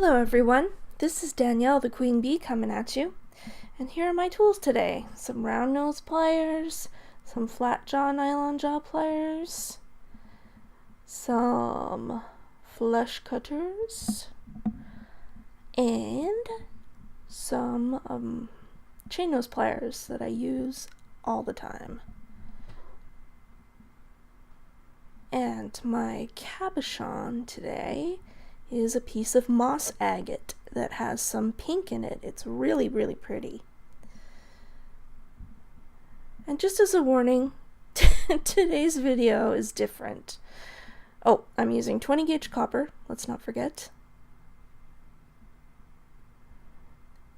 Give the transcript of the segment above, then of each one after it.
Hello everyone, this is Danielle the Queen Bee coming at you, and here are my tools today. Some round nose pliers, some flat jaw nylon jaw pliers, some flush cutters, and some chain nose pliers that I use all the time. And my cabochon today is a piece of moss agate that has some pink in it. It's really, really pretty. And just as a warning, today's video is different. Oh, I'm using 20 gauge copper, let's not forget.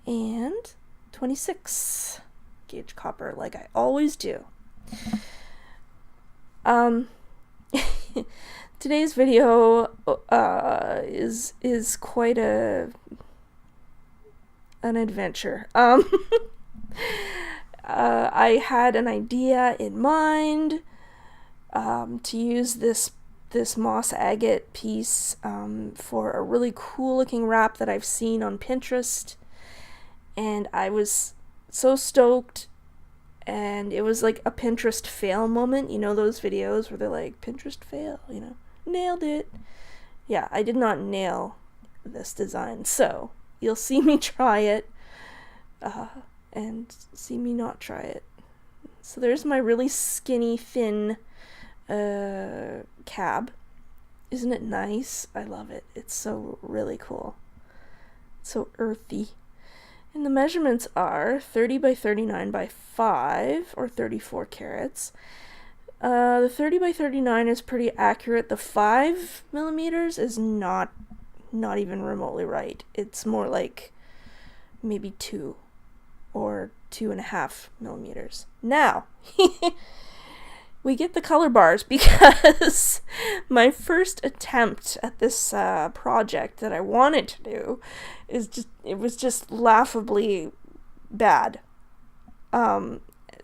And 26 gauge copper, like I always do. Today's video is quite an adventure. I had an idea in mind to use this moss agate piece for a really cool looking wrap that I've seen on Pinterest, and I was so stoked. And it was like a Pinterest fail moment, you know, those videos where they're like, Pinterest fail, you know, nailed it. Yeah, I did not nail this design, so you'll see me try it and see me not try it. So there's my really skinny, thin cab. Isn't it nice? I love it. It's so really cool. It's so earthy. And the measurements are 30 by 39 by 5, or 34 carats. The 30 by 39 is pretty accurate. The 5 millimeters is not even remotely right. It's more like maybe 2 or 2.5 millimeters. Now, we get the color bars because my first attempt at this project that I wanted to do was just laughably bad.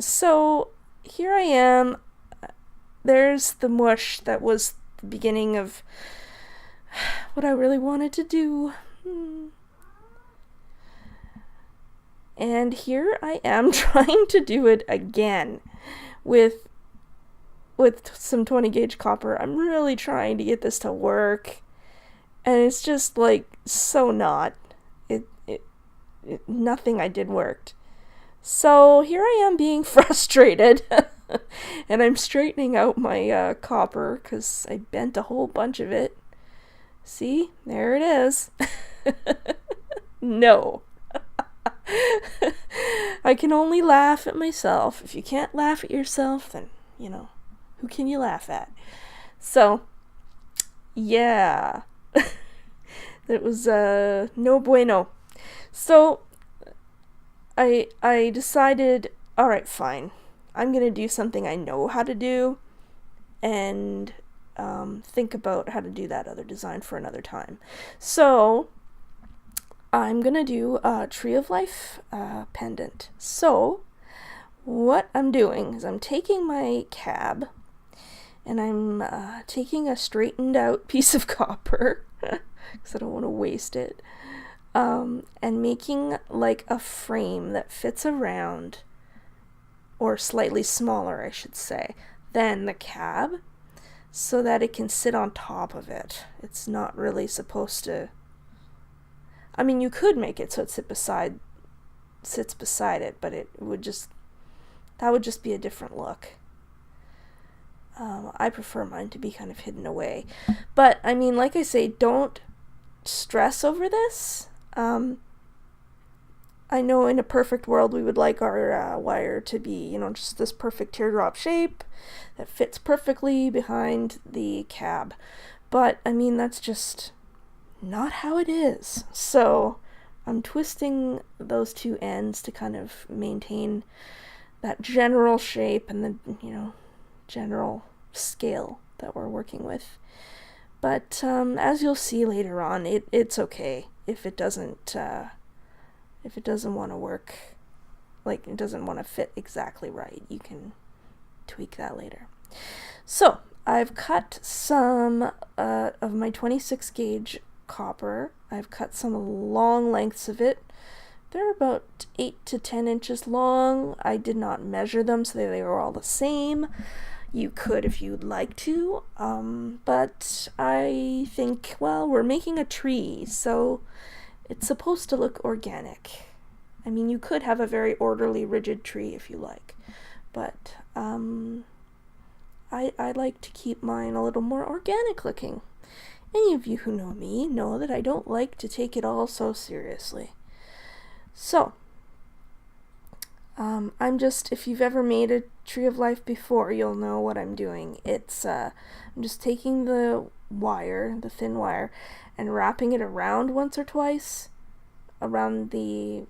So here I am. There's the mush that was the beginning of what I really wanted to do. And here I am trying to do it again with some 20 gauge copper. I'm really trying to get this to work, and it's just like so not. Nothing I did worked. So here I am being frustrated, and I'm straightening out my copper because I bent a whole bunch of it. See, there it is. No. I can only laugh at myself. If you can't laugh at yourself, then, you know, who can you laugh at? So, yeah. It was no bueno. So, I decided, alright, fine. I'm gonna do something I know how to do, and think about how to do that other design for another time. So, I'm gonna do a Tree of Life pendant. So, what I'm doing is I'm taking my cab, and I'm taking a straightened out piece of copper, because I don't want to waste it, and making like a frame that fits around, or slightly smaller, I should say, than the cab, so that it can sit on top of it. It's not really supposed to... I mean, you could make it so it sits beside it, but that would just be a different look. I prefer mine to be kind of hidden away. But, I mean, like I say, don't stress over this. I know in a perfect world we would like our wire to be, you know, just this perfect teardrop shape that fits perfectly behind the cab. But, I mean, that's just not how it is. So, I'm twisting those two ends to kind of maintain that general shape and the, you know, general scale that we're working with. But as you'll see later on, it's okay if it doesn't want to work, like it doesn't want to fit exactly right. You can tweak that later. So I've cut some of my 26 gauge copper. I've cut some long lengths of it. They're about 8 to 10 inches long. I did not measure them so they were all the same. You could if you'd like to, but I think, well, we're making a tree, so it's supposed to look organic. I mean, you could have a very orderly, rigid tree if you like, but I like to keep mine a little more organic looking. Any of you who know me know that I don't like to take it all so seriously. So, if you've ever made a tree of life before, you'll know what I'm doing. I'm just taking the wire, the thin wire, and wrapping it around once or twice around the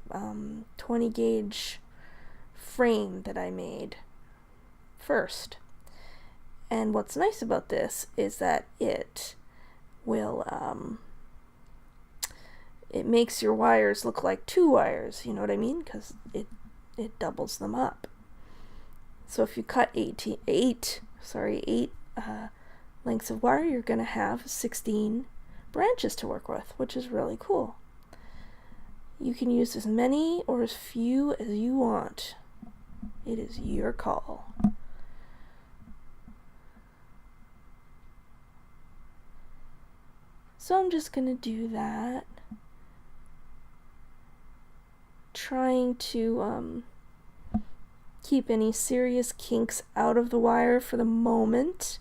20 gauge frame that I made first. And what's nice about this is that it will, it makes your wires look like 2 wires, you know what I mean? Because it doubles them up. So if you cut 8 lengths of wire, you're going to have 16 branches to work with, which is really cool. You can use as many or as few as you want. It is your call. So I'm just going to do that. Trying to keep any serious kinks out of the wire for the moment.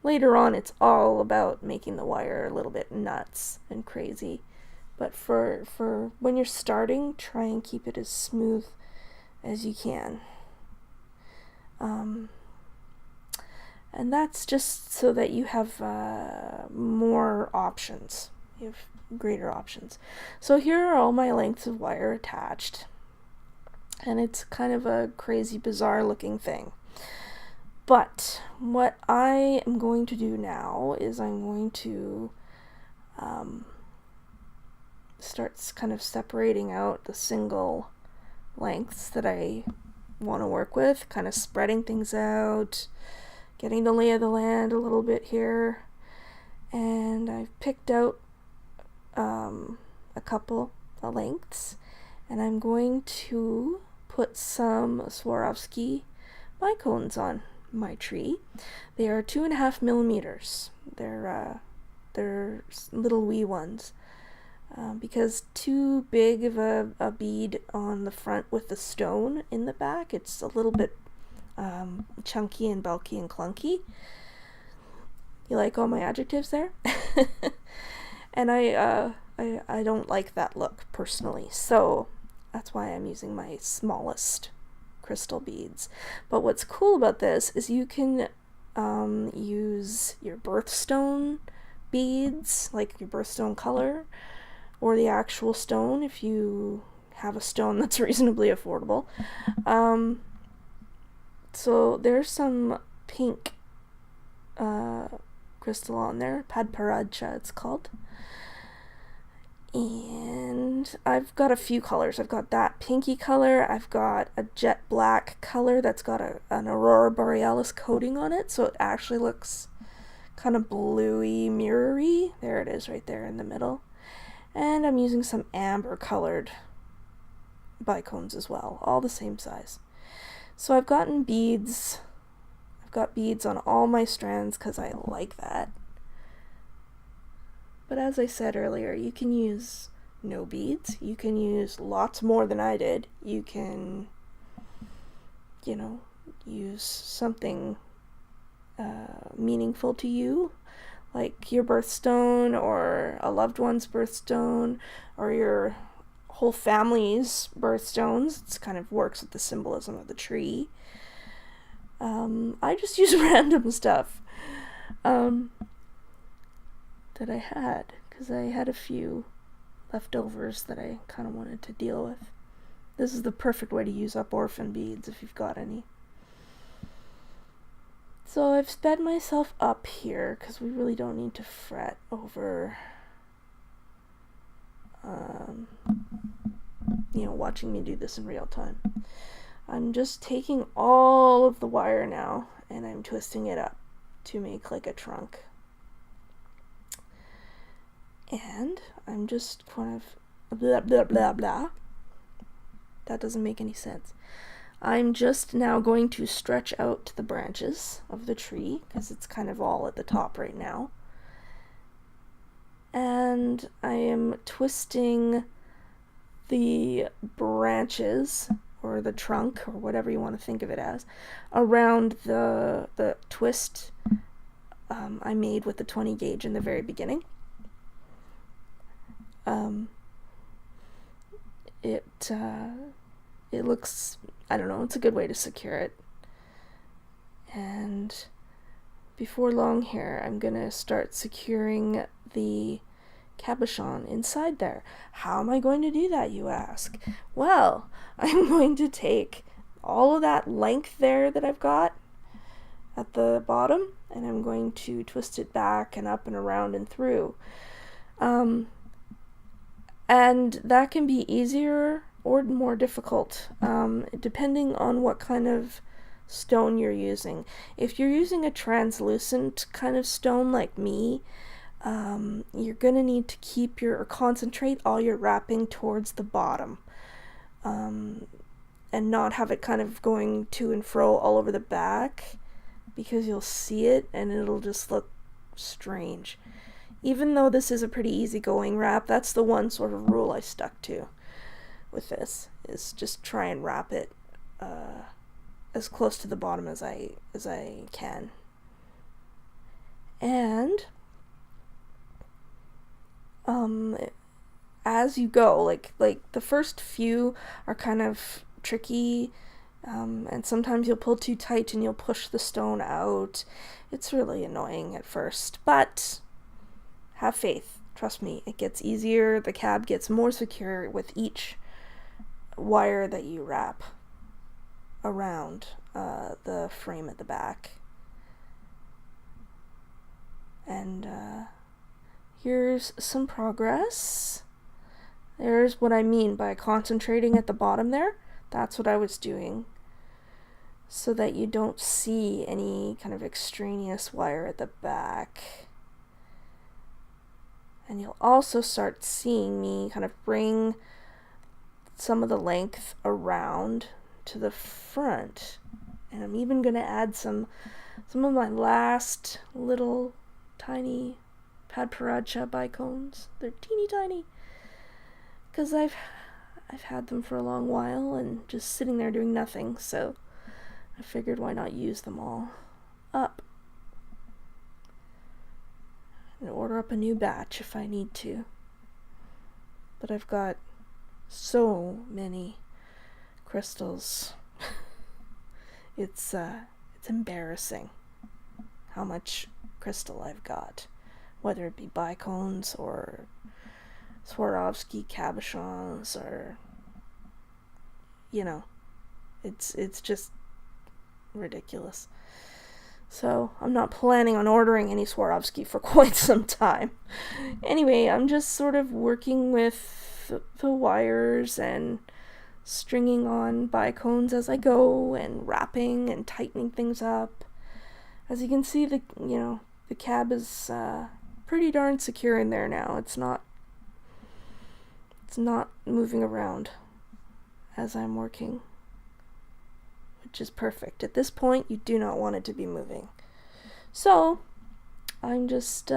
Later on, it's all about making the wire a little bit nuts and crazy. But for when you're starting, try and keep it as smooth as you can. And that's just so that you have more options. You have greater options. So here are all my lengths of wire attached. And it's kind of a crazy, bizarre looking thing. But what I am going to do now is I'm going to start kind of separating out the single lengths that I want to work with, kind of spreading things out, getting the lay of the land a little bit here. And I've picked out a couple of lengths, and I'm going to put some Swarovski bicones on my tree. They are 2.5 millimeters. They're little wee ones. Because too big of a bead on the front with the stone in the back, it's a little bit chunky and bulky and clunky. You like all my adjectives there? And I don't like that look personally, so that's why I'm using my smallest crystal beads. But what's cool about this is you can use your birthstone beads, like your birthstone color, or the actual stone if you have a stone that's reasonably affordable. So there's some pink crystal on there, Padparadscha it's called. And I've got a few colors. I've got that pinky color, I've got a jet black color that's got an aurora borealis coating on it, so it actually looks kind of bluey, mirrory. There it is right there in the middle. And I'm using some amber colored bicones as well, all the same size. So I've gotten beads. I've got beads on all my strands because I like that. But as I said earlier, you can use no beads. You can use lots more than I did. You can, use something meaningful to you, like your birthstone or a loved one's birthstone or your whole family's birthstones. It kind of works with the symbolism of the tree. I just use random stuff that I had, because I had a few leftovers that I kind of wanted to deal with. This is the perfect way to use up orphan beads if you've got any. So I've sped myself up here because we really don't need to fret over watching me do this in real time. I'm just taking all of the wire now and I'm twisting it up to make like a trunk. And I'm just kind of blah blah blah blah. That doesn't make any sense. I'm just now going to stretch out the branches of the tree because it's kind of all at the top right now. And I am twisting the branches or the trunk or whatever you want to think of it as around the twist I made with the 20 gauge in the very beginning. It looks, I don't know, it's a good way to secure it. And before long here, I'm gonna start securing the cabochon inside there. How am I going to do that, you ask? Well, I'm going to take all of that length there that I've got at the bottom, and I'm going to twist it back and up and around and through. And that can be easier or more difficult, depending on what kind of stone you're using. If you're using a translucent kind of stone like me, you're gonna need to concentrate all your wrapping towards the bottom, and not have it kind of going to and fro all over the back, because you'll see it and it'll just look strange. Even though this is a pretty easygoing wrap, that's the one sort of rule I stuck to with this, is just try and wrap it as close to the bottom as I can. And as you go, like the first few are kind of tricky, and sometimes you'll pull too tight and you'll push the stone out. It's really annoying at first, but have faith. Trust me, it gets easier. The cab gets more secure with each wire that you wrap around the frame at the back. And here's some progress. There's what I mean by concentrating at the bottom there. That's what I was doing, so that you don't see any kind of extraneous wire at the back. And you'll also start seeing me kind of bring some of the length around to the front. And I'm even going to add some of my last little tiny padparacha bicones. They're teeny tiny, because I've had them for a long while and just sitting there doing nothing, so I figured why not use them all up and order up a new batch if I need to. But I've got so many crystals. It's embarrassing how much crystal I've got, whether it be bicones or Swarovski cabochons, or it's just ridiculous. So I'm not planning on ordering any Swarovski for quite some time. Anyway, I'm just sort of working with the wires and stringing on bicones as I go, and wrapping and tightening things up. As you can see, the cab is pretty darn secure in there now. It's not moving around as I'm working, which is perfect. At this point, you do not want it to be moving. So I'm just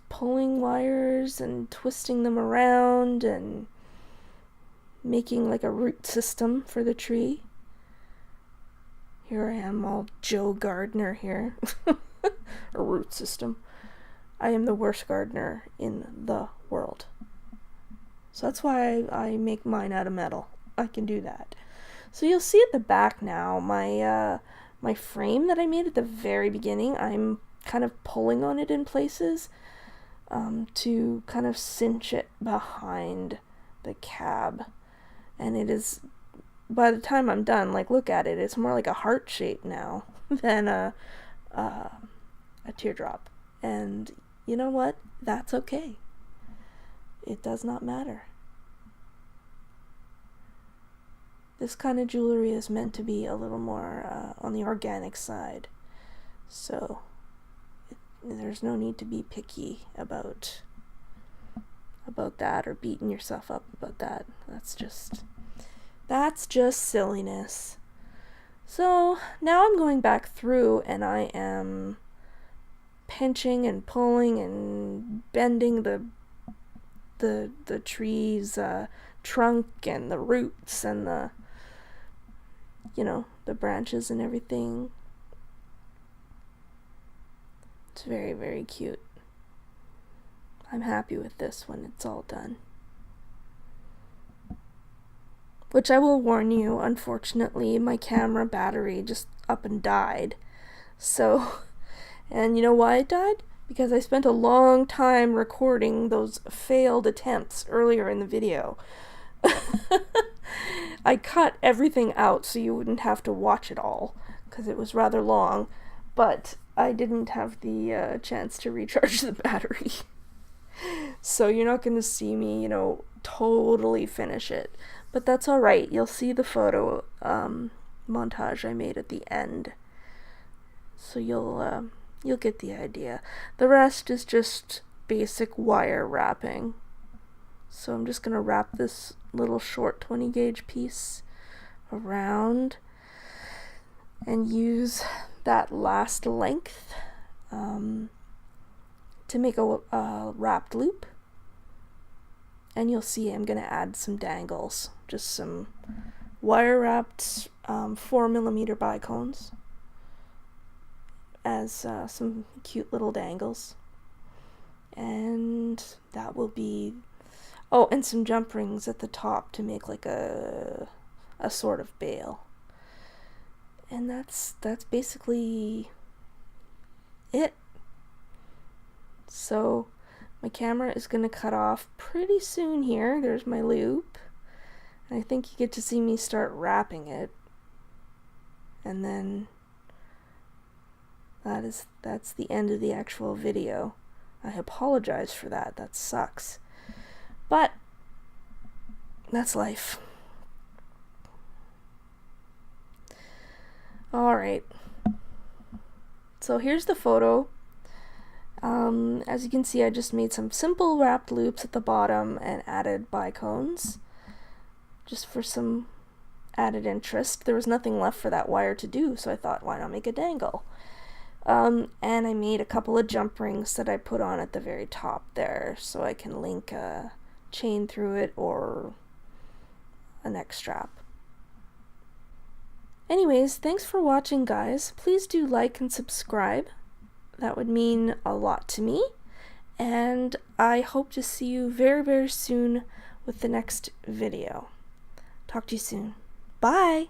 pulling wires and twisting them around and making like a root system for the tree. Here I am, all Joe Gardener here. A root system. I am the worst gardener in the world. So that's why I make mine out of metal. I can do that. So you'll see at the back now, my frame that I made at the very beginning, I'm kind of pulling on it in places to kind of cinch it behind the cab. And it is, by the time I'm done, like, look at it, it's more like a heart shape now than a teardrop. And you know what? That's okay. It does not matter. This kind of jewelry is meant to be a little more on the organic side. So there's no need to be picky about that or beating yourself up about that. That's just silliness. So now I'm going back through and I am pinching and pulling and bending the tree's trunk and the roots and the branches and everything. It's very, very cute. I'm happy with this when it's all done. Which I will warn you, unfortunately, my camera battery just up and died. So, and you know why it died? Because I spent a long time recording those failed attempts earlier in the video. I cut everything out so you wouldn't have to watch it all, because it was rather long, but I didn't have the chance to recharge the battery. So you're not going to see me, totally finish it. But that's alright, you'll see the photo montage I made at the end. So you'll get the idea. The rest is just basic wire wrapping. So I'm just going to wrap this little short 20 gauge piece around and use that last length to make a wrapped loop. And you'll see I'm going to add some dangles, just some wire wrapped 4mm bicones as some cute little dangles. And that will be, and some jump rings at the top to make like a sort of bail. And that's basically it. So my camera is going to cut off pretty soon here. There's my loop. And I think you get to see me start wrapping it. And then that's the end of the actual video. I apologize for that. That sucks. But that's life. Alright. So here's the photo. As you can see, I just made some simple wrapped loops at the bottom and added bicones just for some added interest. There was nothing left for that wire to do, so I thought, why not make a dangle? And I made a couple of jump rings that I put on at the very top there, so I can link a chain through it or a neck strap. Anyways, thanks for watching, guys. Please do like and subscribe. That would mean a lot to me. And I hope to see you very, very soon with the next video. Talk to you soon. Bye!